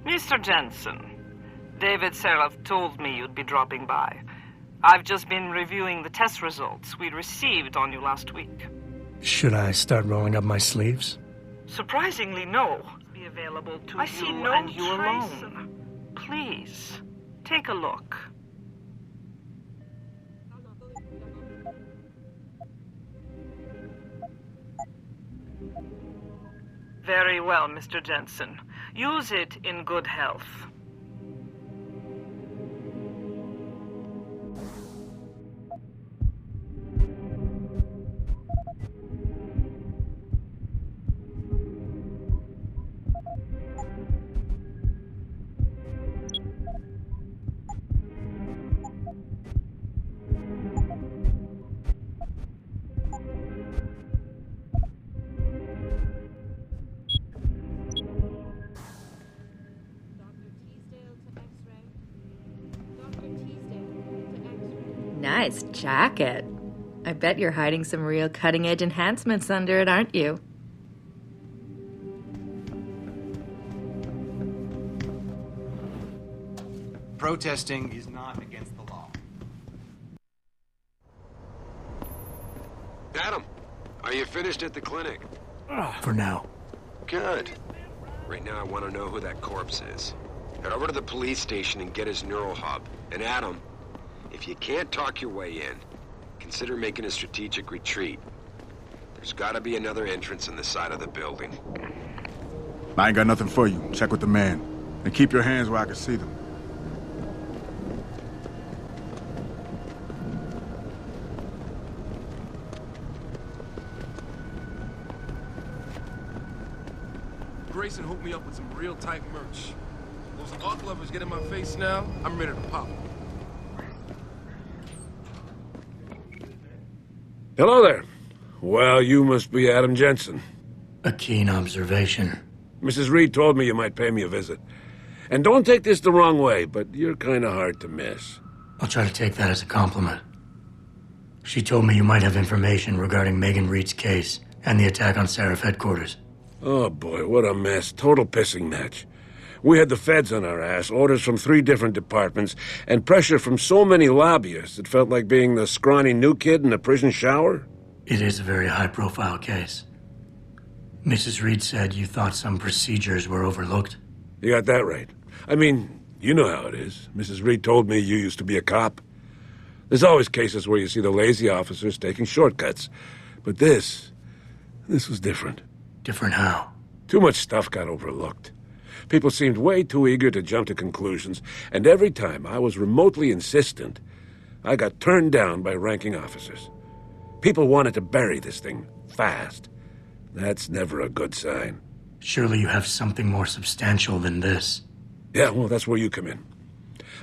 Mr. Jensen, David Seraph told me you'd be dropping by. I've just been reviewing the test results we received on you last week. Should I start rolling up my sleeves? Surprisingly, no. Be available to you and you alone. Please, take a look. Very well, Mr. Jensen. Use it in good health. Nice jacket. I bet you're hiding some real cutting-edge enhancements under it, aren't you? Protesting is not against the law. Adam, are you finished at the clinic? For now. Good. Right now I want to know who that corpse is. Head over to the police station and get his neural hub. And Adam, if you can't talk your way in, consider making a strategic retreat. There's gotta be another entrance in the side of the building. I ain't got nothing for you. Check with the man. And keep your hands where I can see them. Grayson hooked me up with some real tight merch. Those arc levers get in my face now, I'm ready to pop. Hello there. Well, you must be Adam Jensen. A keen observation. Mrs. Reed told me you might pay me a visit. And don't take this the wrong way, but you're kind of hard to miss. I'll try to take that as a compliment. She told me you might have information regarding Megan Reed's case and the attack on Seraph headquarters. Oh boy, what a mess. Total pissing match. We had the feds on our ass, orders from 3 different departments, and pressure from so many lobbyists it felt like being the scrawny new kid in a prison shower. It is a very high-profile case. Mrs. Reed said you thought some procedures were overlooked. You got that right. I mean, you know how it is. Mrs. Reed told me you used to be a cop. There's always cases where you see the lazy officers taking shortcuts. But this was different. Different how? Too much stuff got overlooked. People seemed way too eager to jump to conclusions, and every time I was remotely insistent, I got turned down by ranking officers. People wanted to bury this thing fast. That's never a good sign. Surely you have something more substantial than this. Yeah, well, that's where you come in.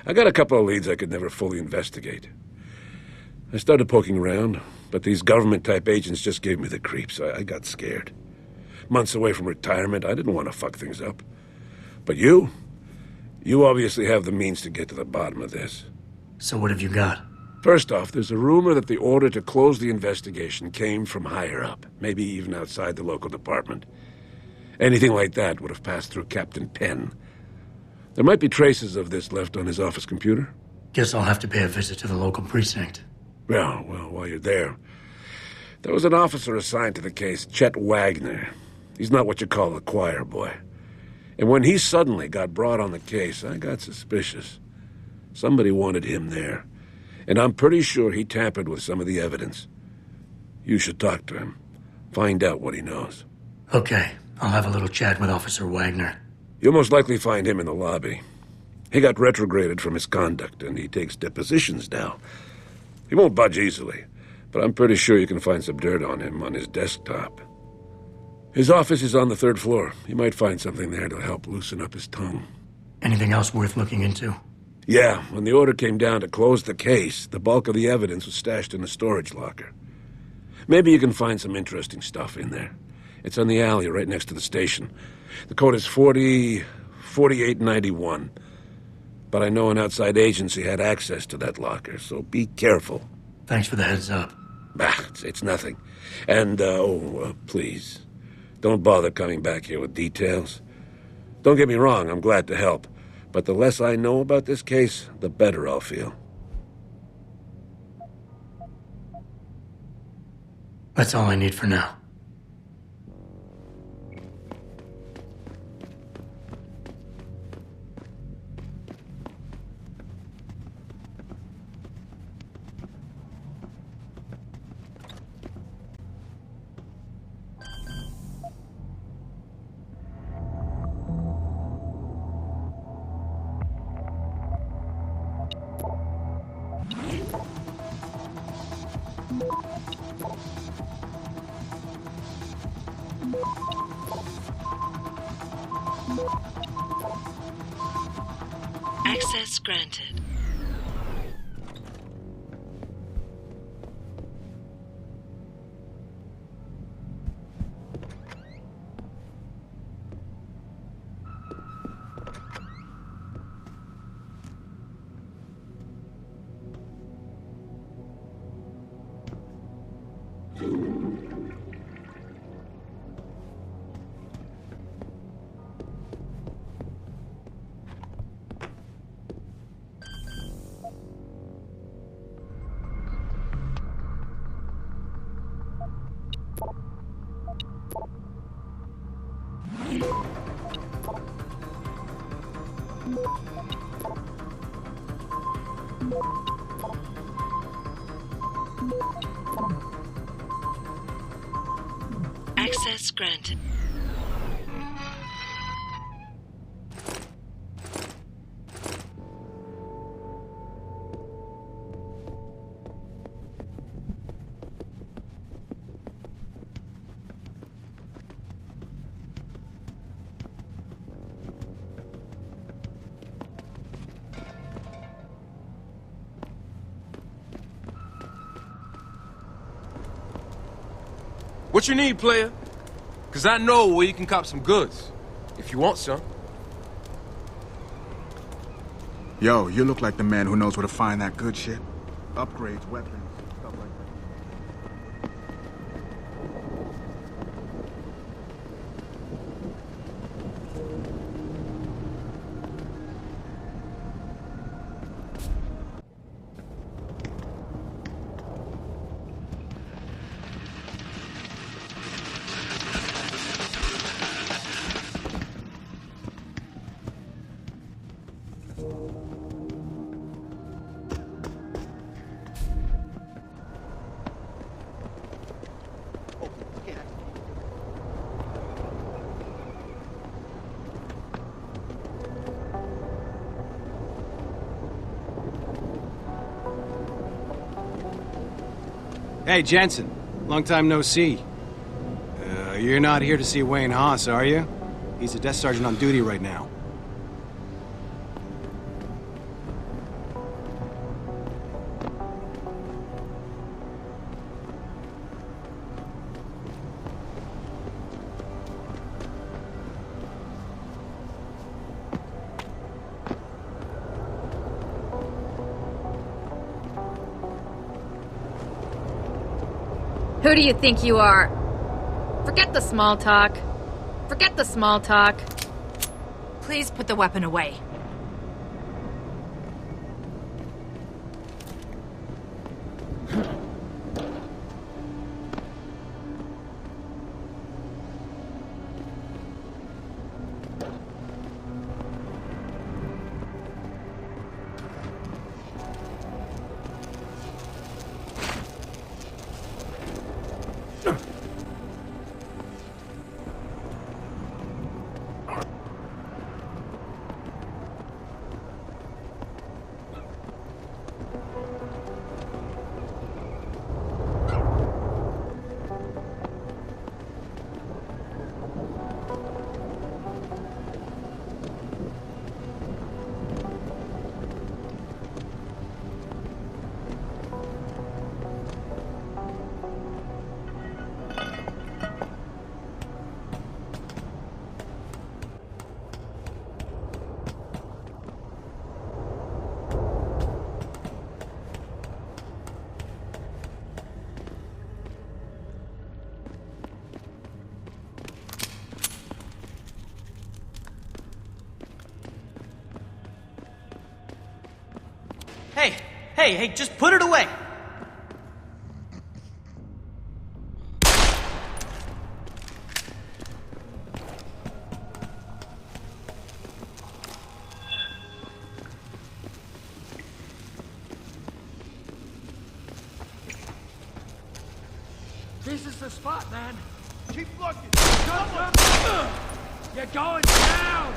I got a couple of leads I could never fully investigate. I started poking around, but these government-type agents just gave me the creeps. I got scared. Months away from retirement, I didn't want to fuck things up. But you obviously have the means to get to the bottom of this. So what have you got? First off, there's a rumor that the order to close the investigation came from higher up, maybe even outside the local department. Anything like that would have passed through Captain Penn. There might be traces of this left on his office computer. Guess I'll have to pay a visit to the local precinct. Well, while you're there was an officer assigned to the case, Chet Wagner. He's not what you call a choir boy. And when he suddenly got brought on the case, I got suspicious. Somebody wanted him there. And I'm pretty sure he tampered with some of the evidence. You should talk to him. Find out what he knows. Okay, I'll have a little chat with Officer Wagner. You'll most likely find him in the lobby. He got retrograded from his conduct, and he takes depositions now. He won't budge easily, but I'm pretty sure you can find some dirt on him on his desktop. His office is on the 3rd floor. You might find something there to help loosen up his tongue. Anything else worth looking into? Yeah, when the order came down to close the case, the bulk of the evidence was stashed in a storage locker. Maybe you can find some interesting stuff in there. It's on the alley right next to the station. The code is 4891. But I know an outside agency had access to that locker, so be careful. Thanks for the heads up. Bah, it's nothing. And, please, don't bother coming back here with details. Don't get me wrong, I'm glad to help. But the less I know about this case, the better I'll feel. That's all I need for now. Access granted. Access granted. What you need, player? Cause I know where you can cop some goods. If you want some. Yo, you look like the man who knows where to find that good shit. Upgrades, weapons, stuff like that. Hey, Jensen. Long time no see. You're not here to see Wayne Haas, are you? He's a desk sergeant on duty right now. Who do you think you are? Forget the small talk. Forget the small talk. Please put the weapon away. Hey, just put it away! This is the spot, man. Keep looking. You're going down!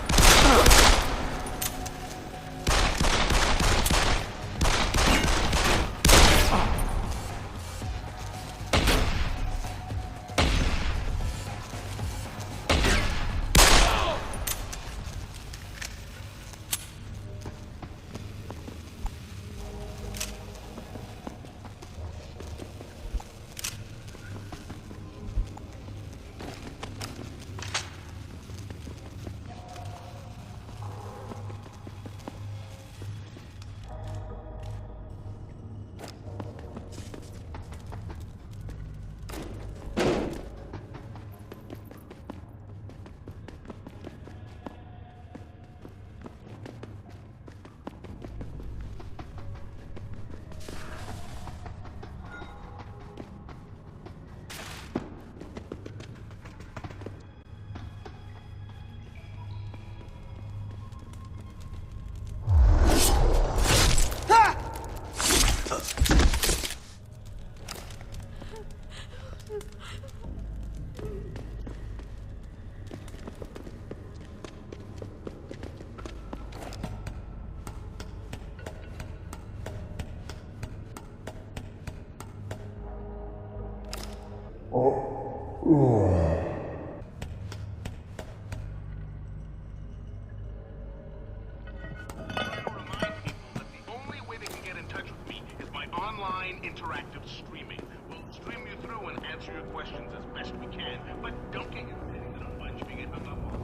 Interactive streaming. We'll stream you through and answer your questions as best we can, but don't get your head on bunch if you get hung up on.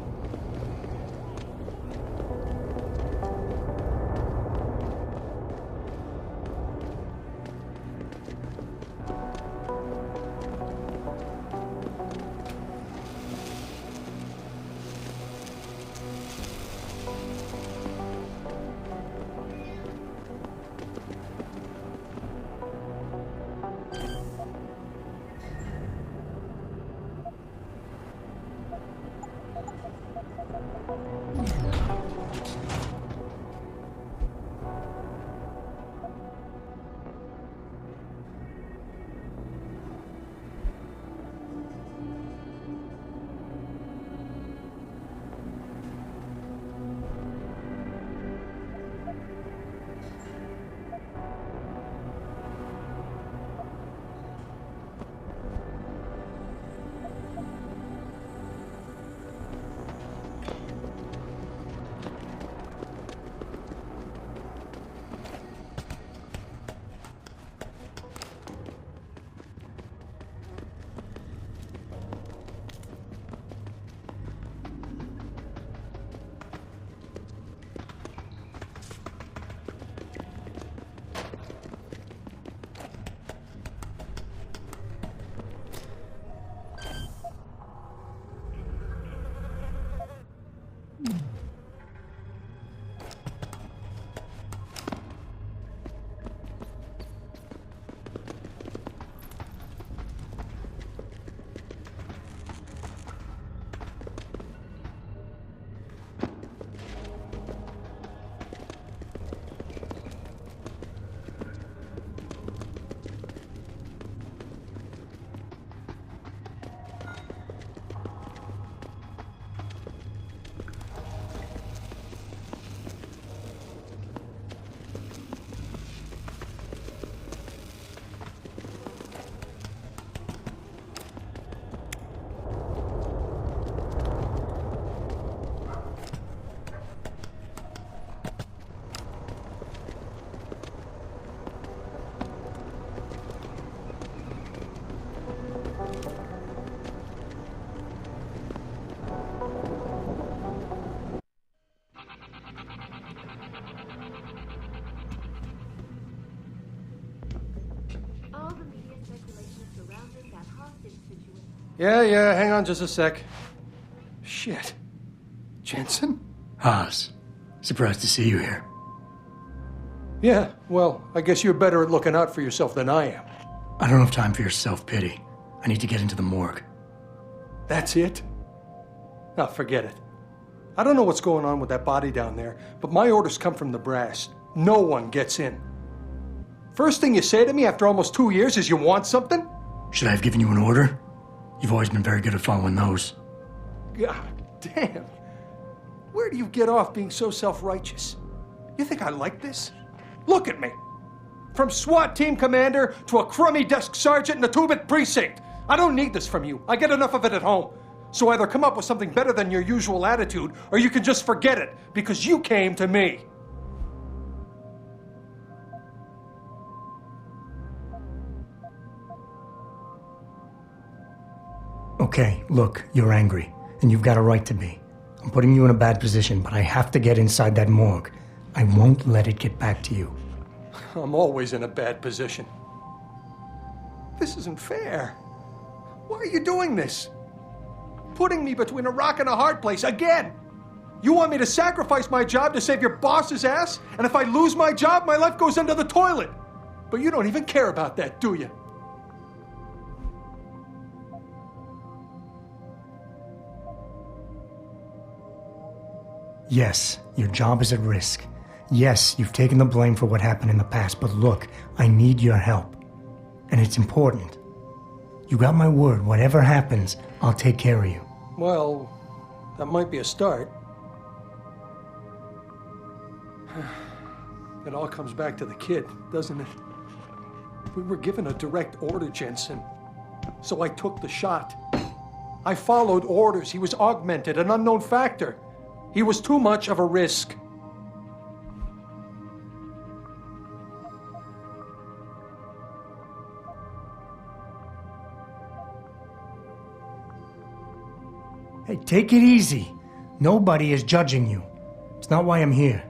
Yeah, hang on just a sec. Shit. Jensen? Haas, surprised to see you here. Yeah, well, I guess you're better at looking out for yourself than I am. I don't have time for your self-pity. I need to get into the morgue. That's it? Now, forget it. I don't know what's going on with that body down there, but my orders come from the brass. No one gets in. First thing you say to me after almost 2 years is you want something? Should I have given you an order? You've always been very good at following those. God damn. Where do you get off being so self-righteous? You think I like this? Look at me. From SWAT team commander to a crummy desk sergeant in the 2-bit precinct. I don't need this from you. I get enough of it at home. So either come up with something better than your usual attitude, or you can just forget it, because you came to me. Okay, look, you're angry, and you've got a right to be. I'm putting you in a bad position, but I have to get inside that morgue. I won't let it get back to you. I'm always in a bad position. This isn't fair. Why are you doing this? Putting me between a rock and a hard place again. You want me to sacrifice my job to save your boss's ass? And if I lose my job, my life goes into the toilet. But you don't even care about that, do you? Yes, your job is at risk. Yes, you've taken the blame for what happened in the past, but look, I need your help. And it's important. You got my word, whatever happens, I'll take care of you. Well, that might be a start. It all comes back to the kid, doesn't it? We were given a direct order, Jensen. So I took the shot. I followed orders. He was augmented, an unknown factor. He was too much of a risk. Hey, take it easy. Nobody is judging you. It's not why I'm here.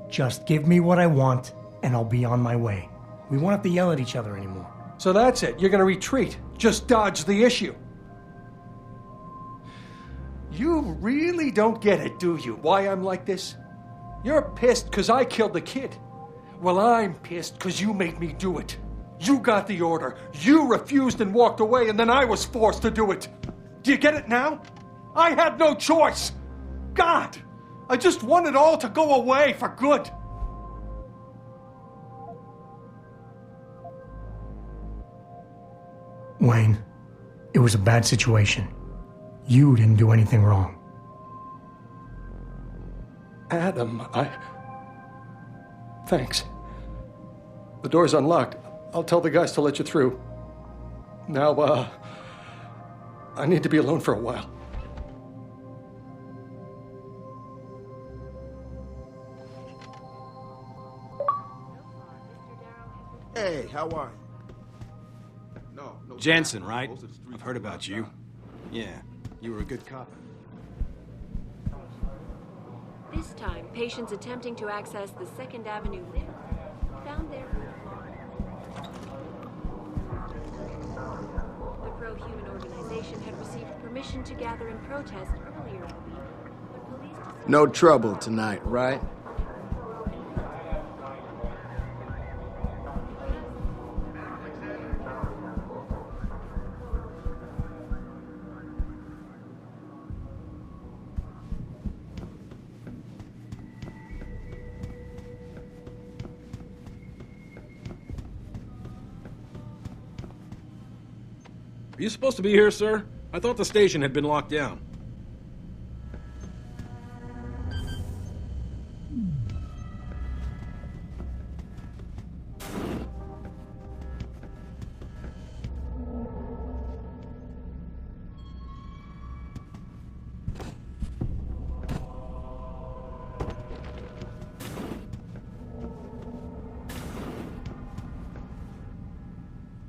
Just give me what I want, and I'll be on my way. We won't have to yell at each other anymore. So that's it. You're gonna retreat. Just dodge the issue. You really don't get it, do you? Why I'm like this? You're pissed because I killed the kid. Well, I'm pissed because you made me do it. You got the order. You refused and walked away, and then I was forced to do it. Do you get it now? I had no choice. God, I just want it all to go away for good. Wayne, it was a bad situation. You didn't do anything wrong. Adam, Thanks. The door's unlocked. I'll tell the guys to let you through. Now, I need to be alone for a while. Hey, how are you? No. Jensen, right? I've heard about you. Yeah, you were a good cop. This time, patients attempting to access the 2nd Avenue lift found their... The pro-human organization had received permission to gather in protest earlier in the week, but police... No trouble tonight, right? Are you supposed to be here, sir? I thought the station had been locked down.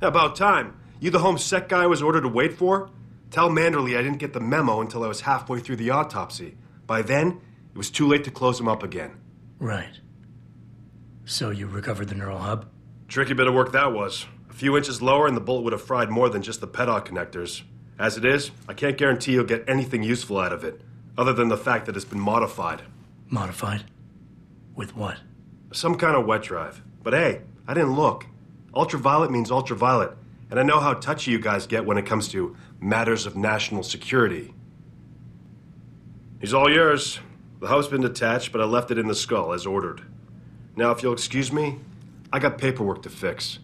About time. You the home sec guy I was ordered to wait for? Tell Manderley I didn't get the memo until I was halfway through the autopsy. By then, it was too late to close him up again. Right. So you recovered the neural hub? Tricky bit of work that was. A few inches lower and the bullet would have fried more than just the pedal connectors. As it is, I can't guarantee you'll get anything useful out of it, other than the fact that it's been modified. Modified? With what? Some kind of wet drive. But hey, I didn't look. Ultraviolet means ultraviolet, and I know how touchy you guys get when it comes to matters of national security. He's all yours. The house been detached, but I left it in the skull as ordered. Now, if you'll excuse me, I got paperwork to fix.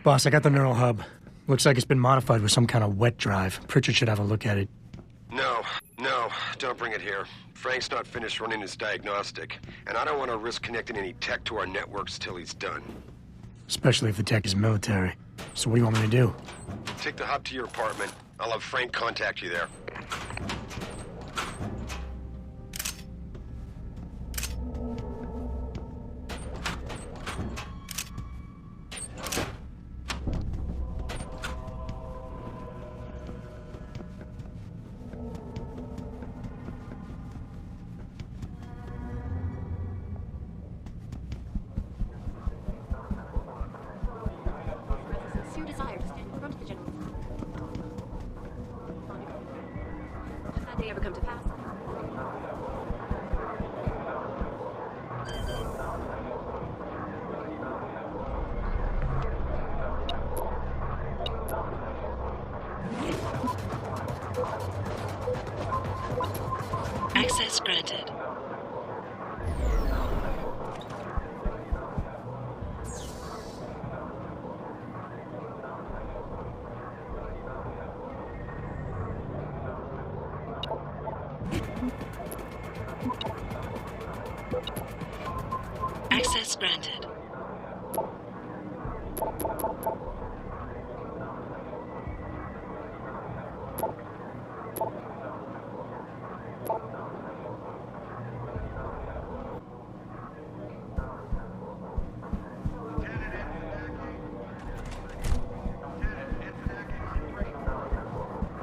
Boss, I got the neural hub. Looks like it's been modified with some kind of wet drive. Pritchard should have a look at it. No, don't bring it here. Frank's not finished running his diagnostic, and I don't want to risk connecting any tech to our networks till he's done. Especially if the tech is military. So what do you want me to do? Take the hub to your apartment. I'll have Frank contact you there. Your desire to stand in front of the general. Should that day ever come to pass? Access granted. Access granted.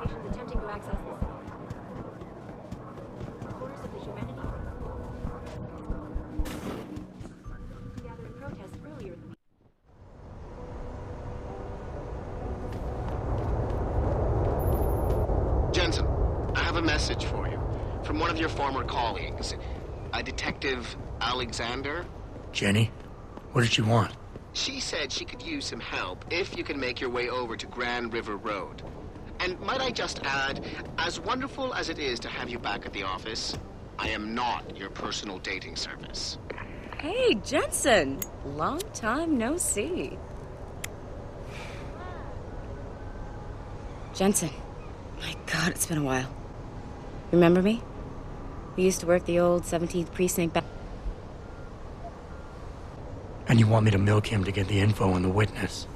Patients attempting to access this. Quarters of the humanity. Gathering protests earlier in the week. Jensen, I have a message for you from one of your former colleagues, a Detective Alexander. Jenny? What did she want? She said she could use some help if you can make your way over to Grand River Road. And might I just add, as wonderful as it is to have you back at the office, I am not your personal dating service. Hey, Jensen. Long time no see. Jensen. My God, it's been a while. Remember me? We used to work the old 17th precinct back. And you want me to milk him to get the info on the witness?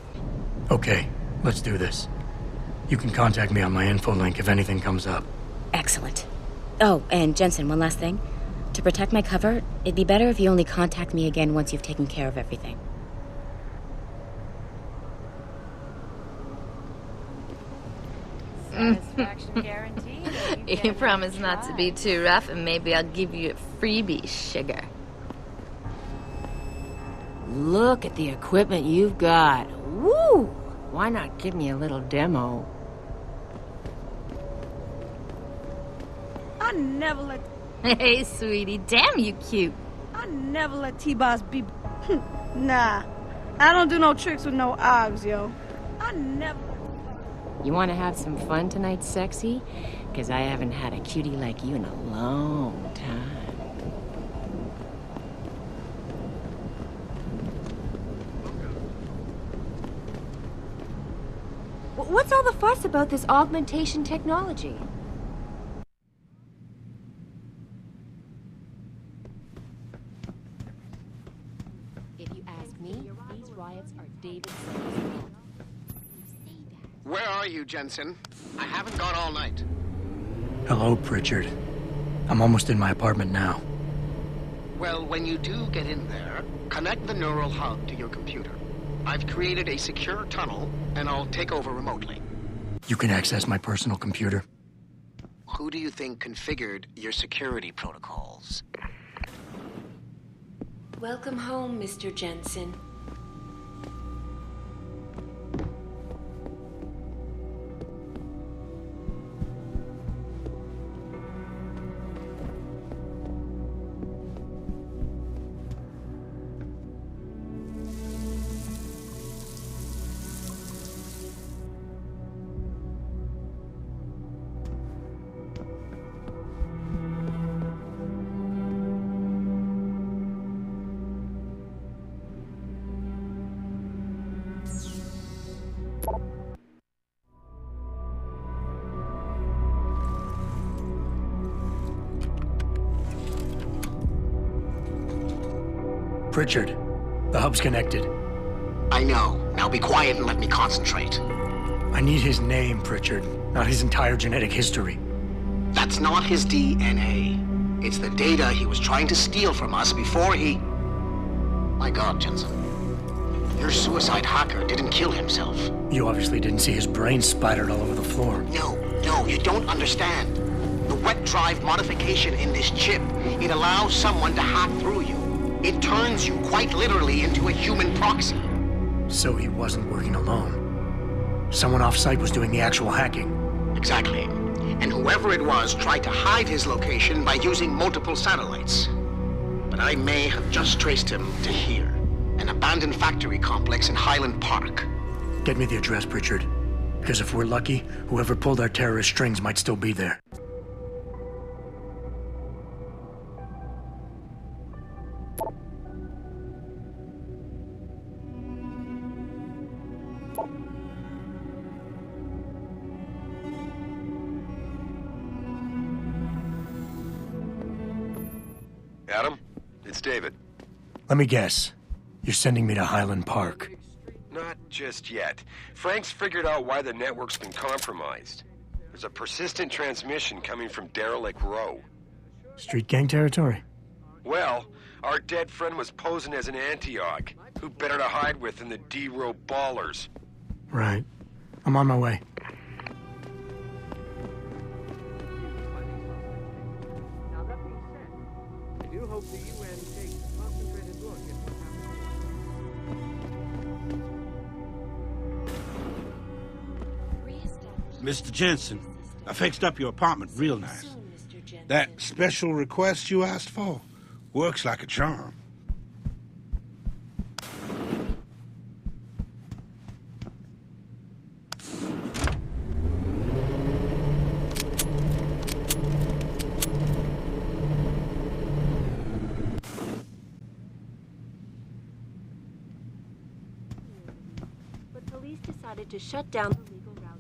Okay, let's do this. You can contact me on my info link if anything comes up. Excellent. Oh, and Jensen, one last thing. To protect my cover, it'd be better if you only contact me again once you've taken care of everything. Satisfaction guaranteed. You promise not to be too rough, and maybe I'll give you a freebie, sugar. Look at the equipment you've got. Woo! Why not give me a little demo? I never let... Hey, sweetie, damn you cute. I never let T-Boss be... Nah. I don't do no tricks with no OGs, yo. I never... You want to have some fun tonight, sexy? Because I haven't had a cutie like you in a long time. What's all the fuss about this augmentation technology? If you ask me, these riots are David's. Where are you, Jensen? I haven't gone all night. Hello, Pritchard. I'm almost in my apartment now. Well, when you do get in there, connect the neural hub to your computer. I've created a secure tunnel, and I'll take over remotely. You can access my personal computer. Who do you think configured your security protocols? Welcome home, Mr. Jensen. Pritchard, the hub's connected. I know. Now be quiet and let me concentrate. I need his name, Pritchard, not his entire genetic history. That's not his DNA. It's the data he was trying to steal from us before he... My God, Jensen. Your suicide hacker didn't kill himself. You obviously didn't see his brain splattered all over the floor. No, you don't understand. The wet drive modification in this chip, it allows someone to hack through you. It turns you quite literally into a human proxy. So he wasn't working alone. Someone off-site was doing the actual hacking. Exactly. And whoever it was tried to hide his location by using multiple satellites. But I may have just traced him to here, an abandoned factory complex in Highland Park. Get me the address, Pritchard. Because if we're lucky, whoever pulled our terrorist strings might still be there. Adam, it's David. Let me guess. You're sending me to Highland Park. Not just yet. Frank's figured out why the network's been compromised. There's a persistent transmission coming from Derelict Row. Street gang territory? Well, our dead friend was posing as an Antioch. Who better to hide with than the D-Row ballers? Right. I'm on my way. I do hope the UN takes a concentrated look at what happened. Mr. Jensen, I fixed up your apartment real nice. That special request you asked for works like a charm. But police decided to shut down the legal rally.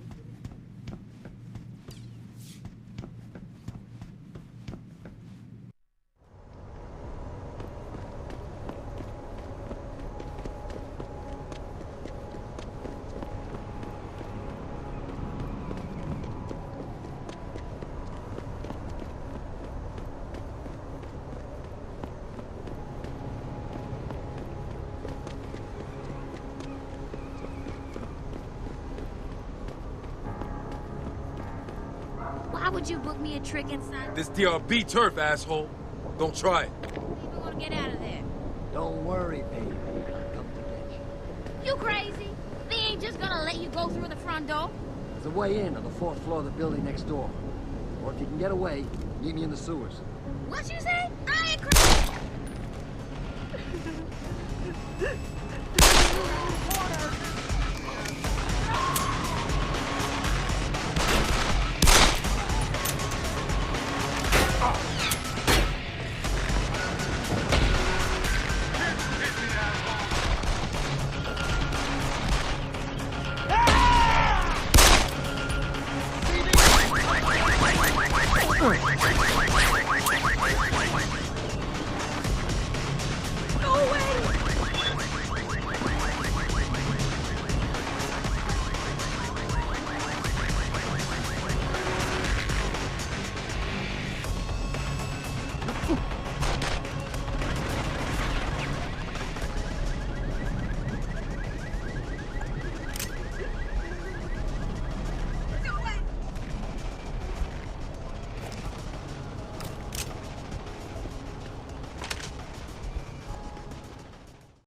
Why would you book me a trick inside? This DRB turf, asshole. Don't try it. People gonna get out of there. Don't worry, baby. I'll come to get you. You crazy? They ain't just gonna let you go through the front door. There's a way in on the 4th floor of the building next door. Or if you can get away, meet me in the sewers. What you say? I ain't crazy.